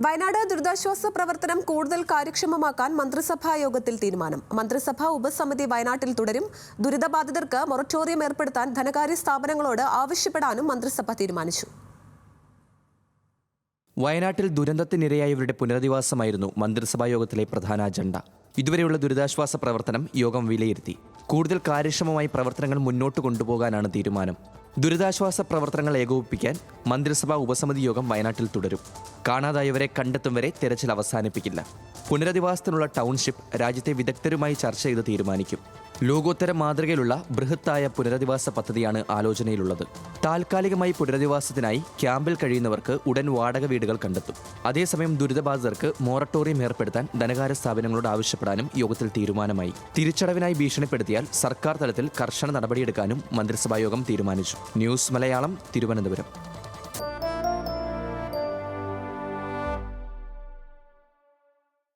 വയനാട് ദുരിതാശ്വാസ പ്രവർത്തനം കൂടുതൽ കാര്യക്ഷമമാക്കാൻ മന്ത്രിസഭാ യോഗത്തിൽ തീരുമാനം. മന്ത്രിസഭാ ഉപസമിതി വയനാട്ടിൽ തുടരും. ദുരിതബാധിതർക്ക് മൊറട്ടോറിയം ഏർപ്പെടുത്താൻ ധനകാര്യ സ്ഥാപനങ്ങളോട് ആവശ്യപ്പെടാനും മന്ത്രിസഭ തീരുമാനിച്ചു. വയനാട്ടിൽ ദുരന്തത്തിനിരയായവരുടെ പുനരധിവാസമായിരുന്നു മന്ത്രിസഭാ യോഗത്തിലെ പ്രധാന അജണ്ട. ഇതുവരെയുള്ള ദുരിതാശ്വാസ പ്രവർത്തനം യോഗം വിലയിരുത്തി. കൂടുതൽ കാര്യക്ഷമമായി പ്രവർത്തനങ്ങൾ മുന്നോട്ട് കൊണ്ടുപോകാനാണ് തീരുമാനം. ദുരിതാശ്വാസ പ്രവർത്തനങ്ങൾ ഏകോപിപ്പിക്കാൻ മന്ത്രിസഭാ ഉപസമിതി യോഗം വയനാട്ടിൽ തുടരും. കാണാതായവരെ കണ്ടെത്തും വരെ തെരച്ചിൽ അവസാനിപ്പിക്കില്ല. പുനരധിവാസത്തിനുള്ള ടൗൺഷിപ്പ് രാജ്യത്തെ വിദഗ്ധരുമായി ചർച്ച ചെയ്ത് തീരുമാനിക്കും. ലോകോത്തര മാതൃകയിലുള്ള ബൃഹത്തായ പുനരധിവാസ പദ്ധതിയാണ് ആലോചനയിലുള്ളത്. താൽക്കാലികമായി പുനരധിവാസത്തിനായി ക്യാമ്പിൽ കഴിയുന്നവർക്ക് ഉടൻ വാടക വീടുകൾ കണ്ടെത്തും. അതേസമയം ദുരിതബാധിതർക്ക് മൊറട്ടോറിയം ഏർപ്പെടുത്താൻ ധനകാര്യ സ്ഥാപനങ്ങളോട് ആവശ്യപ്പെടാനും യോഗത്തിൽ തീരുമാനമായി. തിരിച്ചടവിനായി ഭീഷണിപ്പെടുത്തിയാൽ സർക്കാർ തലത്തിൽ കർശന നടപടിയെടുക്കാനും മന്ത്രിസഭായോഗം തീരുമാനിച്ചു. ന്യൂസ് മലയാളം, തിരുവനന്തപുരം.